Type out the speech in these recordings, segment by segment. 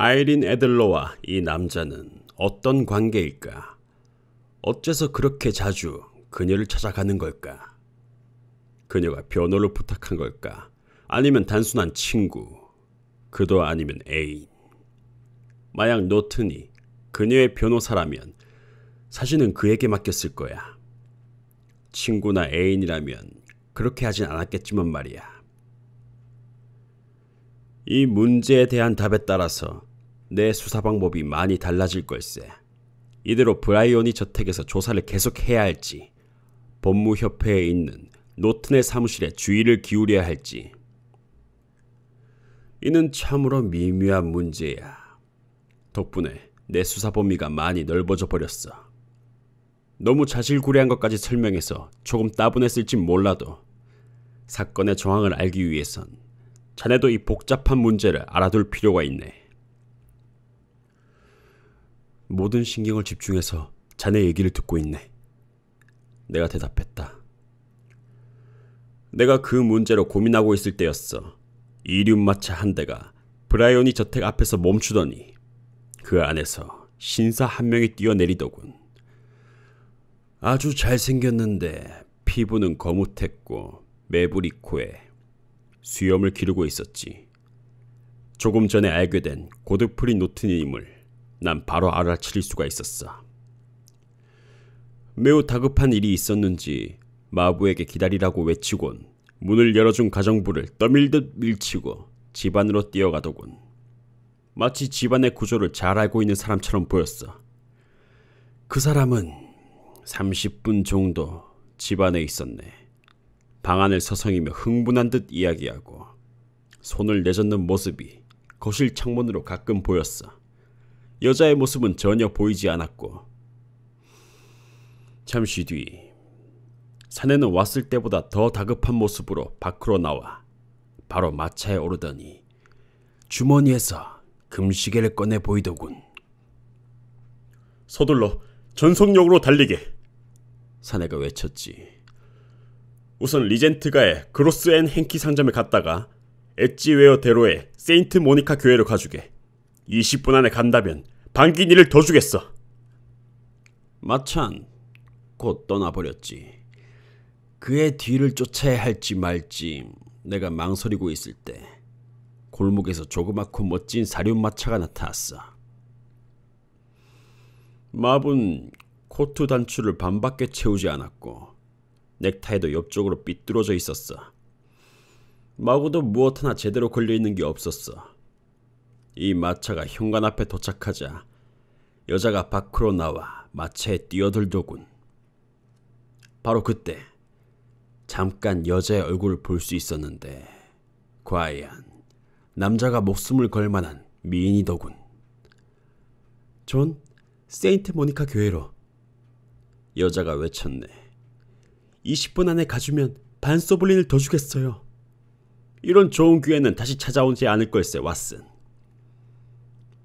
아이린 애들러와 이 남자는 어떤 관계일까? 어째서 그렇게 자주 그녀를 찾아가는 걸까? 그녀가 변호를 부탁한 걸까? 아니면 단순한 친구, 그도 아니면 애인. 만약 노튼이 그녀의 변호사라면 사실은 그에게 맡겼을 거야. 친구나 애인이라면 그렇게 하진 않았겠지만 말이야. 이 문제에 대한 답에 따라서 내 수사 방법이 많이 달라질 걸세. 이대로 브라이언이 저택에서 조사를 계속해야 할지, 법무협회에 있는 노튼의 사무실에 주의를 기울여야 할지. 이는 참으로 미묘한 문제야. 덕분에 내 수사 범위가 많이 넓어져 버렸어. 너무 자질구레한 것까지 설명해서 조금 따분했을진 몰라도 사건의 정황을 알기 위해선 자네도 이 복잡한 문제를 알아둘 필요가 있네. 모든 신경을 집중해서 자네 얘기를 듣고 있네. 내가 대답했다. 내가 그 문제로 고민하고 있을 때였어. 이륜마차 한 대가 브라이언이 저택 앞에서 멈추더니 그 안에서 신사 한 명이 뛰어내리더군. 아주 잘생겼는데 피부는 거뭇했고 매부리 코에 수염을 기르고 있었지. 조금 전에 알게 된 고드프리 노튼임을 난 바로 알아차릴 수가 있었어. 매우 다급한 일이 있었는지 마부에게 기다리라고 외치곤 문을 열어준 가정부를 떠밀듯 밀치고 집 안으로 뛰어가더군. 마치 집안의 구조를 잘 알고 있는 사람처럼 보였어. 그 사람은 30분 정도 집 안에 있었네. 방 안을 서성이며 흥분한 듯 이야기하고 손을 내젓는 모습이 거실 창문으로 가끔 보였어. 여자의 모습은 전혀 보이지 않았고. 잠시 뒤 사내는 왔을 때보다 더 다급한 모습으로 밖으로 나와 바로 마차에 오르더니 주머니에서 금시계를 꺼내 보이더군. 서둘러 전속력으로 달리게! 사내가 외쳤지. 우선 리젠트가의 그로스 앤 행키 상점에 갔다가 엣지웨어 대로의 세인트 모니카 교회로 가주게. 20분 안에 간다면 반기니를 더 주겠어. 마찬 곧 떠나버렸지. 그의 뒤를 쫓아야 할지 말지 내가 망설이고 있을 때 골목에서 조그맣고 멋진 사륜마차가 나타났어. 맙은 코트 단추를 반밖에 채우지 않았고 넥타이도 옆쪽으로 삐뚤어져 있었어. 마구도 무엇 하나 제대로 걸려있는 게 없었어. 이 마차가 현관 앞에 도착하자 여자가 밖으로 나와 마차에 뛰어들더군. 바로 그때 잠깐 여자의 얼굴을 볼 수 있었는데 과연 남자가 목숨을 걸 만한 미인이더군. 존, 세인트 모니카 교회로. 여자가 외쳤네. 20분 안에 가주면 반 소블린을 더 주겠어요. 이런 좋은 기회는 다시 찾아오지 않을 걸세, 왓슨.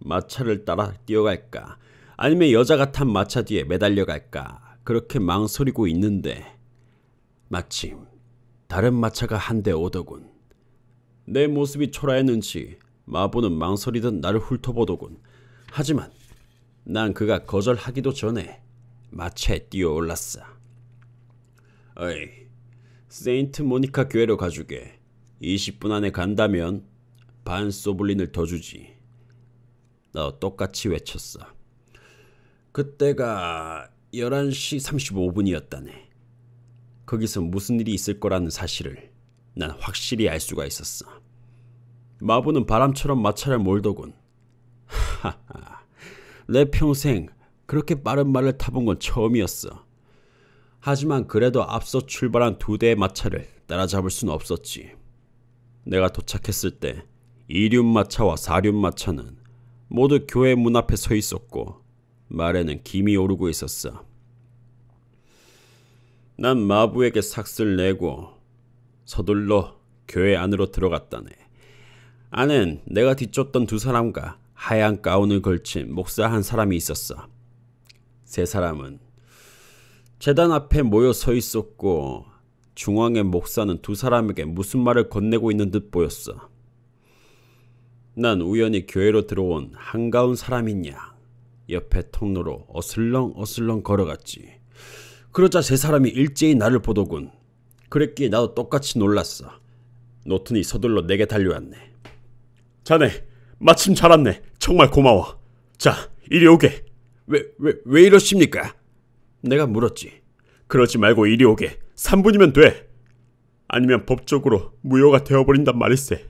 마차를 따라 뛰어갈까 아니면 여자가 탄 마차 뒤에 매달려 갈까 그렇게 망설이고 있는데 마침 다른 마차가 한 대 오더군. 내 모습이 초라했는지 마부는 망설이듯 나를 훑어보더군. 하지만 난 그가 거절하기도 전에 마차에 뛰어올랐어. 어이, 세인트 모니카 교회로 가주게. 20분 안에 간다면 반 소블린을 더 주지. 너 똑같이 외쳤어. 그때가 11시 35분이었다네. 거기서 무슨 일이 있을 거라는 사실을 난 확실히 알 수가 있었어. 마부는 바람처럼 마차를 몰더군. 하하, 내 평생 그렇게 빠른 말을 타본 건 처음이었어. 하지만 그래도 앞서 출발한 두 대의 마차를 따라잡을 수는 없었지. 내가 도착했을 때 이륜마차와 사륜마차는 모두 교회 문 앞에 서 있었고 말에는 김이 오르고 있었어. 난 마부에게 삭스를 내고 서둘러 교회 안으로 들어갔다네. 안엔 내가 뒤쫓던 두 사람과 하얀 가운을 걸친 목사 한 사람이 있었어. 세 사람은 제단 앞에 모여 서 있었고 중앙의 목사는 두 사람에게 무슨 말을 건네고 있는 듯 보였어. 난 우연히 교회로 들어온 한가운 사람인 양 옆에 통로로 어슬렁어슬렁 걸어갔지. 그러자 세 사람이 일제히 나를 보더군. 그랬기에 나도 똑같이 놀랐어. 노튼이 서둘러 내게 달려왔네. 자네 마침 잘 왔네. 정말 고마워. 자, 이리 오게. 왜 이러십니까? 내가 물었지. 그러지 말고 이리 오게. 3분이면 돼. 아니면 법적으로 무효가 되어버린단 말일세.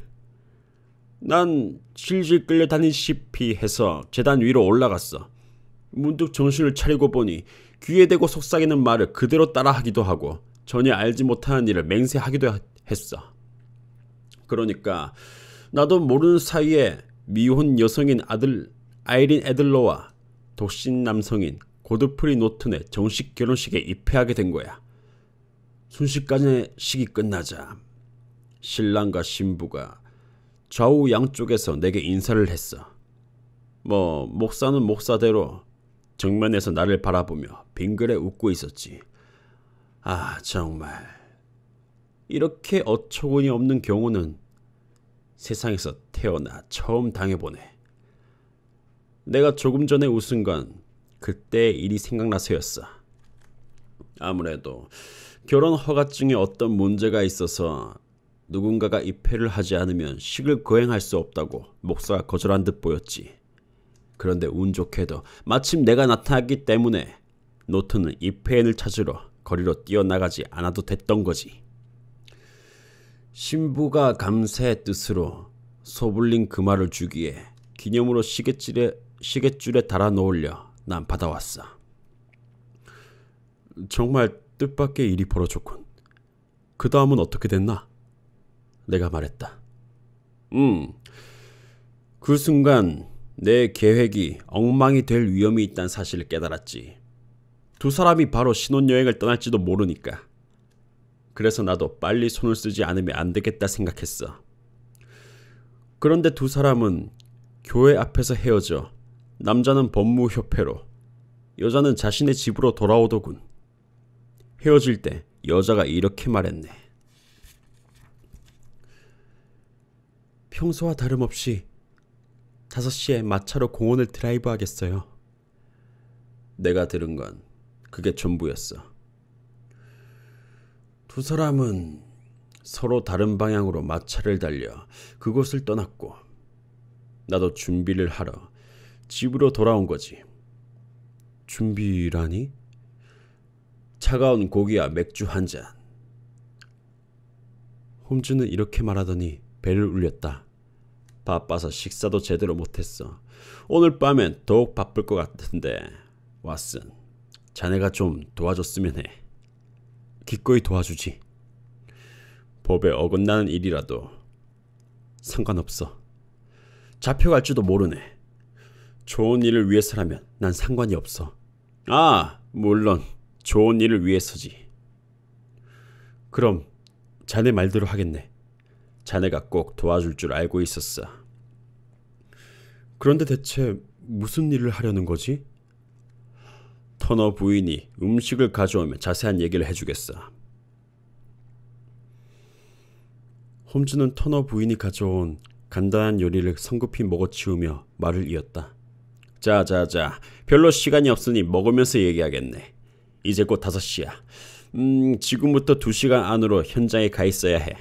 난 질질 끌려다니시피 해서 계단 위로 올라갔어. 문득 정신을 차리고 보니 귀에 대고 속삭이는 말을 그대로 따라하기도 하고 전혀 알지 못하는 일을 맹세하기도 했어. 그러니까 나도 모르는 사이에 미혼 여성인 아들 아이린 애들러와 독신 남성인 고드프리 노튼의 정식 결혼식에 입회하게 된 거야. 순식간에 식이 끝나자 신랑과 신부가 좌우 양쪽에서 내게 인사를 했어. 목사는 목사대로 정면에서 나를 바라보며 빙그레 웃고 있었지. 아, 정말 이렇게 어처구니 없는 경우는 세상에서 태어나 처음 당해보네. 내가 조금 전에 웃은 건 그때의 일이 생각나서였어. 아무래도 결혼 허가증에 어떤 문제가 있어서 누군가가 입회를 하지 않으면 식을 거행할 수 없다고 목사가 거절한 듯 보였지. 그런데 운 좋게도 마침 내가 나타났기 때문에 노튼은 입회인을 찾으러 거리로 뛰어나가지 않아도 됐던 거지. 신부가 감사의 뜻으로 소불린 금화를 주기에 기념으로 시계줄에 달아 놓으려 난 받아왔어. 정말 뜻밖의 일이 벌어졌군. 그 다음은 어떻게 됐나? 내가 말했다. 그 순간 내 계획이 엉망이 될 위험이 있다는 사실을 깨달았지. 두 사람이 바로 신혼여행을 떠날지도 모르니까. 그래서 나도 빨리 손을 쓰지 않으면 안 되겠다 생각했어. 그런데 두 사람은 교회 앞에서 헤어져 남자는 법무협회로, 여자는 자신의 집으로 돌아오더군. 헤어질 때 여자가 이렇게 말했네. 평소와 다름없이 5시에 마차로 공원을 드라이브 하겠어요. 내가 들은 건 그게 전부였어. 두 사람은 서로 다른 방향으로 마차를 달려 그곳을 떠났고 나도 준비를 하러 집으로 돌아온 거지. 준비라니? 차가운 고기와 맥주 한 잔. 홈즈는 이렇게 말하더니 배를 울렸다. 바빠서 식사도 제대로 못했어. 오늘 밤엔 더욱 바쁠 것 같은데 왓슨, 자네가 좀 도와줬으면 해. 기꺼이 도와주지. 법에 어긋나는 일이라도 상관없어. 잡혀갈지도 모르네. 좋은 일을 위해서라면 난 상관이 없어. 아, 물론 좋은 일을 위해서지. 그럼 자네 말대로 하겠네. 자네가 꼭 도와줄 줄 알고 있었어. 그런데 대체 무슨 일을 하려는 거지? 터너 부인이 음식을 가져오면 자세한 얘기를 해주겠어. 홈즈는 터너 부인이 가져온 간단한 요리를 성급히 먹어치우며 말을 이었다. 자, 별로 시간이 없으니 먹으면서 얘기하겠네. 이제 곧 5시야. 지금부터 2시간 안으로 현장에 가 있어야 해.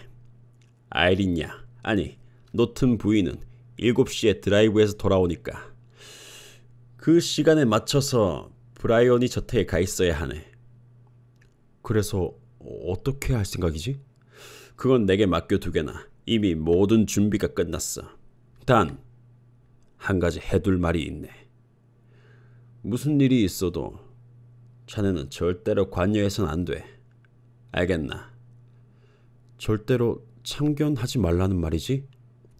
아이린야, 아니 노튼 부인은 7시에 드라이브에서 돌아오니까 그 시간에 맞춰서 브라이언이 저택에 가 있어야 하네. 그래서 어떻게 할 생각이지? 그건 내게 맡겨두게나. 이미 모든 준비가 끝났어. 단 한 가지 해둘 말이 있네. 무슨 일이 있어도 자네는 절대로 관여해선 안 돼. 알겠나? 절대로 참견하지 말라는 말이지?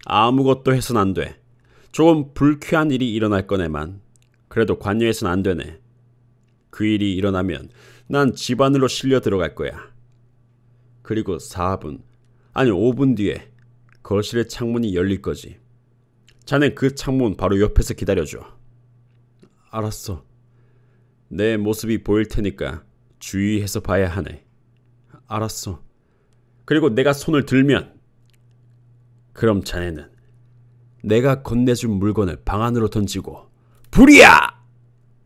아무것도 해선 안 돼. 조금 불쾌한 일이 일어날 거네만 그래도 관여해선 안 되네. 그 일이 일어나면 난 집 안으로 실려 들어갈 거야. 그리고 4분, 아니 5분 뒤에 거실의 창문이 열릴 거지. 자넨 그 창문 바로 옆에서 기다려줘. 알았어. 내 모습이 보일 테니까 주의해서 봐야 하네. 알았어. 그리고 내가 손을 들면 그럼 자네는 내가 건네준 물건을 방 안으로 던지고 불이야!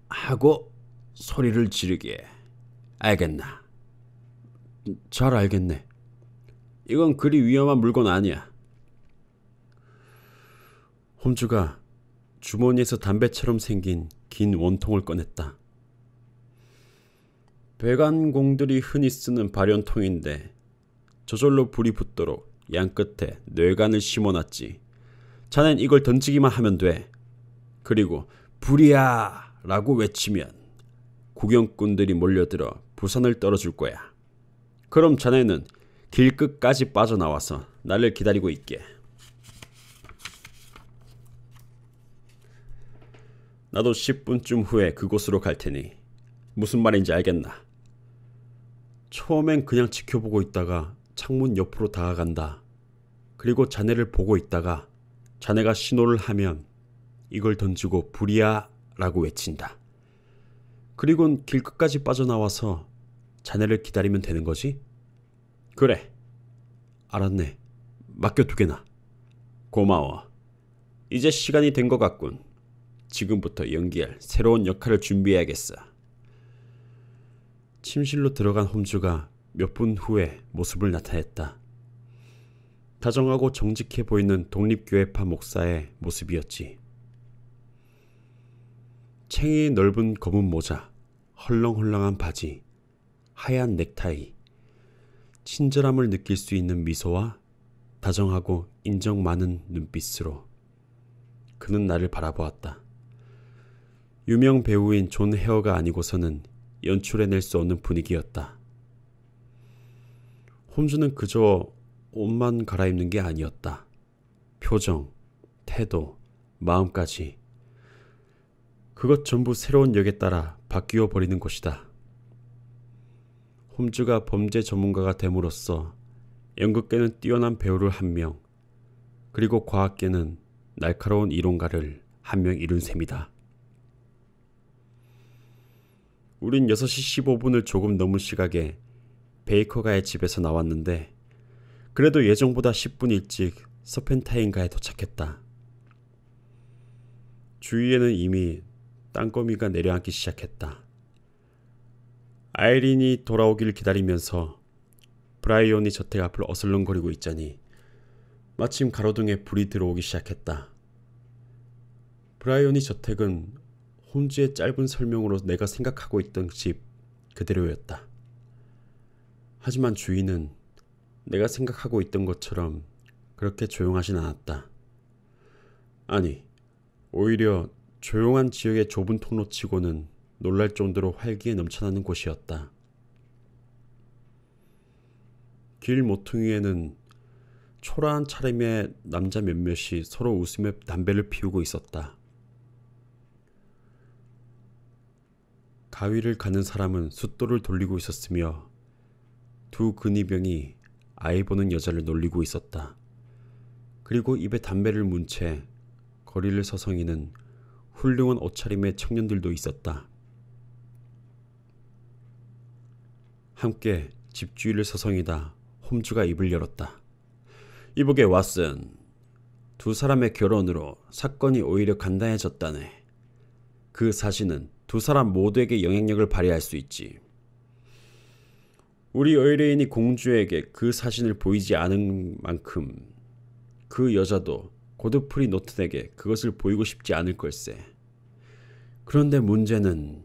하고 소리를 지르게. 알겠나? 잘 알겠네. 이건 그리 위험한 물건 아니야. 홈즈가 주머니에서 담배처럼 생긴 긴 원통을 꺼냈다. 배관공들이 흔히 쓰는 발연통인데 저절로 불이 붙도록 양끝에 뇌관을 심어놨지. 자넨 이걸 던지기만 하면 돼. 그리고 불이야! 라고 외치면 구경꾼들이 몰려들어 부산을 떨어줄 거야. 그럼 자네는 길 끝까지 빠져나와서 나를 기다리고 있게. 나도 10분쯤 후에 그곳으로 갈 테니 무슨 말인지 알겠나? 처음엔 그냥 지켜보고 있다가 창문 옆으로 다가간다. 그리고 자네를 보고 있다가 자네가 신호를 하면 이걸 던지고 불이야 라고 외친다. 그리곤 길 끝까지 빠져나와서 자네를 기다리면 되는 거지? 그래. 알았네. 맡겨두게나. 고마워. 이제 시간이 된 것 같군. 지금부터 연기할 새로운 역할을 준비해야겠어. 침실로 들어간 홈즈가 몇 분 후에 모습을 나타냈다. 다정하고 정직해 보이는 독립교회파 목사의 모습이었지. 챙이 넓은 검은 모자, 헐렁헐렁한 바지, 하얀 넥타이, 친절함을 느낄 수 있는 미소와 다정하고 인정 많은 눈빛으로 그는 나를 바라보았다. 유명 배우인 존 헤어가 아니고서는 연출해낼 수 없는 분위기였다. 홈즈는 그저 옷만 갈아입는 게 아니었다. 표정, 태도, 마음까지. 그것 전부 새로운 역에 따라 바뀌어 버리는 것이다. 홈즈가 범죄 전문가가 됨으로써 연극계는 뛰어난 배우를 한 명, 그리고 과학계는 날카로운 이론가를 한 명 이룬 셈이다. 우린 6시 15분을 조금 넘은 시각에 베이커가의 집에서 나왔는데 그래도 예정보다 10분 일찍 서펜타인가에 도착했다. 주위에는 이미 땅거미가 내려앉기 시작했다. 아이린이 돌아오기를 기다리면서 브라이온이 저택 앞을 어슬렁거리고 있자니 마침 가로등에 불이 들어오기 시작했다. 브라이온이 저택은 홈즈의 짧은 설명으로 내가 생각하고 있던 집 그대로였다. 하지만 주인은 내가 생각하고 있던 것처럼 그렇게 조용하진 않았다. 아니, 오히려 조용한 지역의 좁은 통로치고는 놀랄 정도로 활기에 넘쳐나는 곳이었다. 길 모퉁이에는 초라한 차림의 남자 몇몇이 서로 웃으며 담배를 피우고 있었다. 가위를 가는 사람은 숫돌을 돌리고 있었으며 두 근위병이 아이 보는 여자를 놀리고 있었다. 그리고 입에 담배를 문 채 거리를 서성이는 훌륭한 옷차림의 청년들도 있었다. 함께 집주위를 서성이다 홈즈가 입을 열었다. 이보게 왓슨, 두 사람의 결혼으로 사건이 오히려 간단해졌다네. 그 사실은 두 사람 모두에게 영향력을 발휘할 수 있지. 우리 의뢰인이 공주에게 그 사진을 보이지 않은 만큼 그 여자도 고드프리 노튼에게 그것을 보이고 싶지 않을 걸세. 그런데 문제는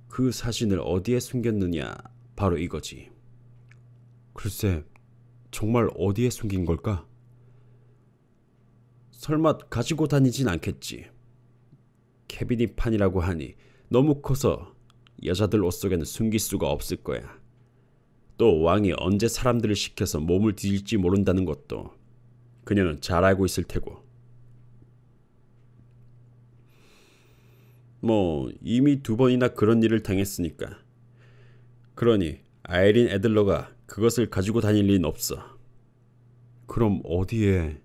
그 사진을 어디에 숨겼느냐, 바로 이거지. 글쎄, 정말 어디에 숨긴 걸까? 설마 가지고 다니진 않겠지. 캐비닛 판이라고 하니 너무 커서 여자들 옷 속에는 숨길 수가 없을 거야. 또 왕이 언제 사람들을 시켜서 몸을 뒤질지 모른다는 것도 그녀는 잘 알고 있을 테고. 뭐 이미 2번이나 그런 일을 당했으니까. 그러니 아이린 애들러가 그것을 가지고 다닐 리는 없어. 그럼 어디에?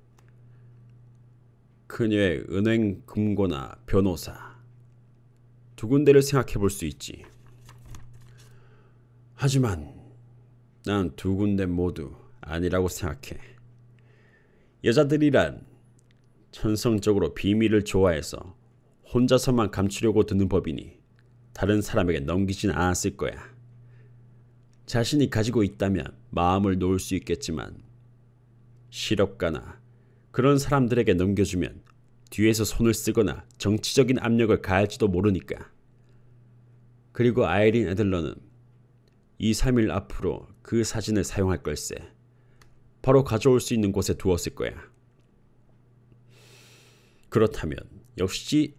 그녀의 은행 금고나 변호사, 두 군데를 생각해 볼 수 있지. 하지만 난 두 군데 모두 아니라고 생각해. 여자들이란 천성적으로 비밀을 좋아해서 혼자서만 감추려고 드는 법이니 다른 사람에게 넘기진 않았을 거야. 자신이 가지고 있다면 마음을 놓을 수 있겠지만 실업가나 그런 사람들에게 넘겨주면 뒤에서 손을 쓰거나 정치적인 압력을 가할지도 모르니까. 그리고 아이린 애들러는 2, 3일 앞으로 그 사진을 사용할 걸세. 바로 가져올 수 있는 곳에 두었을 거야. 그렇다면 역시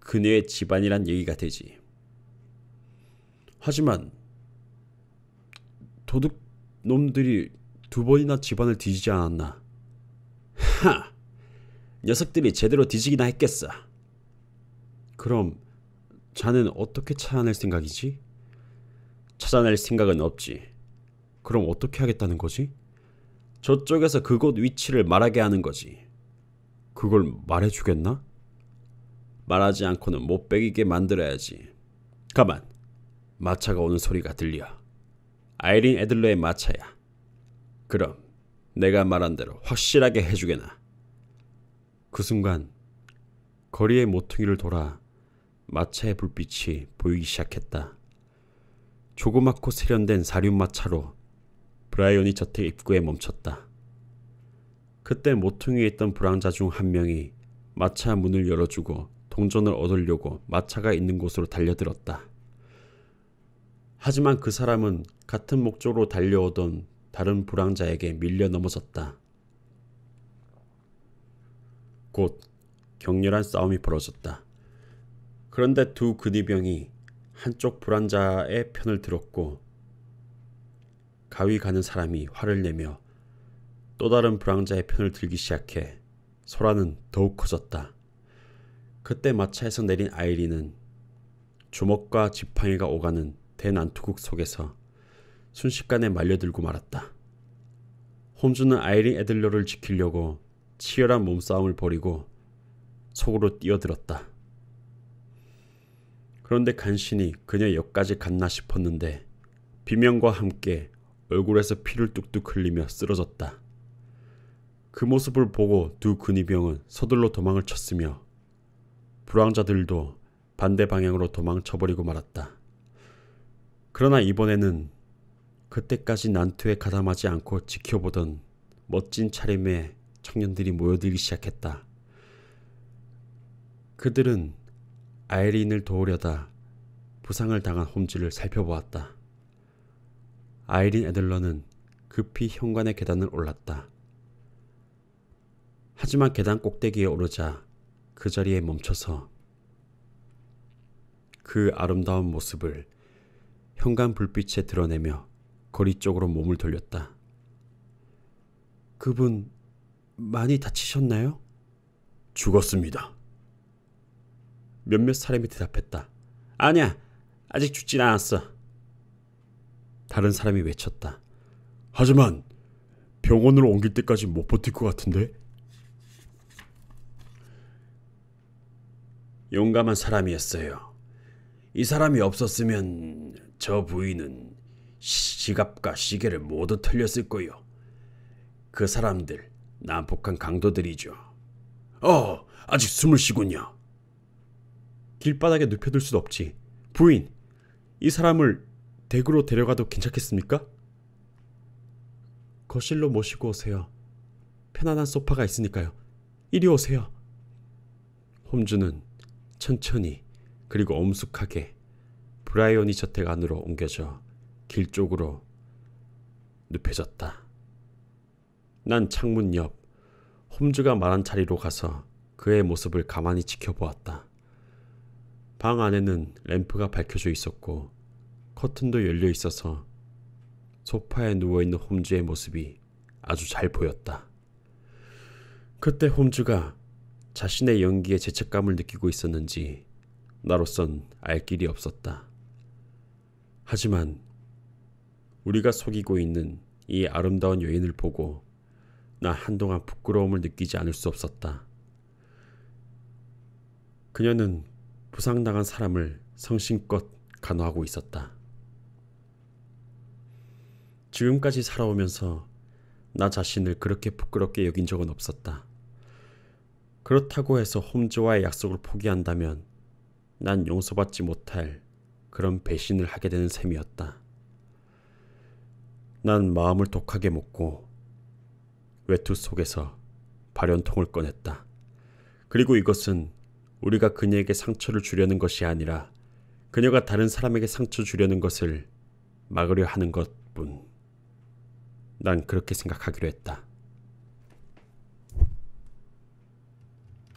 그녀의 집안이란 얘기가 되지. 하지만 도둑놈들이 2번이나 집안을 뒤지지 않았나? 하! 녀석들이 제대로 뒤지기나 했겠어. 그럼 자넨 어떻게 찾아낼 생각이지? 찾아낼 생각은 없지. 그럼 어떻게 하겠다는 거지? 저쪽에서 그곳 위치를 말하게 하는 거지. 그걸 말해주겠나? 말하지 않고는 못 베기게 만들어야지. 가만, 마차가 오는 소리가 들려. 아이린 애들러의 마차야. 그럼 내가 말한 대로 확실하게 해주게나. 그 순간 거리의 모퉁이를 돌아 마차의 불빛이 보이기 시작했다. 조그맣고 세련된 사륜마차로 브라이언이 저택 입구에 멈췄다. 그때 모퉁이에 있던 불황자 중 한 명이 마차 문을 열어주고 동전을 얻으려고 마차가 있는 곳으로 달려들었다. 하지만 그 사람은 같은 목적으로 달려오던 다른 불황자에게 밀려 넘어졌다. 곧 격렬한 싸움이 벌어졌다. 그런데 2 근위병이 한쪽 불황자의 편을 들었고 가위 가는 사람이 화를 내며 또 다른 불황자의 편을 들기 시작해 소란은 더욱 커졌다. 그때 마차에서 내린 아이린은 주먹과 지팡이가 오가는 대난투극 속에서 순식간에 말려들고 말았다. 홈즈는 아이린 애들러를 지키려고 치열한 몸싸움을 벌이고 속으로 뛰어들었다. 그런데 간신히 그녀 역까지 갔나 싶었는데 비명과 함께 얼굴에서 피를 뚝뚝 흘리며 쓰러졌다. 그 모습을 보고 2 근위병은 서둘러 도망을 쳤으며 불황자들도 반대 방향으로 도망쳐버리고 말았다. 그러나 이번에는 그때까지 난투에 가담하지 않고 지켜보던 멋진 차림의 청년들이 모여들기 시작했다. 그들은 아이린을 도우려다 부상을 당한 홈즈를 살펴보았다. 아이린 애들러는 급히 현관의 계단을 올랐다. 하지만 계단 꼭대기에 오르자 그 자리에 멈춰서 그 아름다운 모습을 현관 불빛에 드러내며 거리 쪽으로 몸을 돌렸다. 그분 많이 다치셨나요? 죽었습니다. 몇몇 사람이 대답했다. 아니야, 아직 죽진 않았어. 다른 사람이 외쳤다. 하지만 병원으로 옮길 때까지 못 버틸 것 같은데? 용감한 사람이었어요. 이 사람이 없었으면 저 부인은 지갑과 시계를 모두 털렸을 거요. 그 사람들 난폭한 강도들이죠. 아직 숨을 쉬군요. 길바닥에 눕혀둘 수도 없지. 부인, 이 사람을 댁으로 데려가도 괜찮겠습니까? 거실로 모시고 오세요. 편안한 소파가 있으니까요. 이리 오세요. 홈즈는 천천히 그리고 엄숙하게 브라이언이 저택 안으로 옮겨져 길 쪽으로 눕혀졌다. 난 창문 옆 홈즈가 말한 자리로 가서 그의 모습을 가만히 지켜보았다. 방 안에는 램프가 밝혀져 있었고 커튼도 열려 있어서 소파에 누워있는 홈즈의 모습이 아주 잘 보였다. 그때 홈즈가 자신의 연기에 죄책감을 느끼고 있었는지 나로선 알 길이 없었다. 하지만 우리가 속이고 있는 이 아름다운 여인을 보고 나 한동안 부끄러움을 느끼지 않을 수 없었다. 그녀는 부상당한 사람을 성심껏 간호하고 있었다. 지금까지 살아오면서 나 자신을 그렇게 부끄럽게 여긴 적은 없었다. 그렇다고 해서 홈즈와의 약속을 포기한다면 난 용서받지 못할 그런 배신을 하게 되는 셈이었다. 난 마음을 독하게 먹고 외투 속에서 발연통을 꺼냈다. 그리고 이것은 우리가 그녀에게 상처를 주려는 것이 아니라 그녀가 다른 사람에게 상처 주려는 것을 막으려 하는 것뿐. 난 그렇게 생각하기로 했다.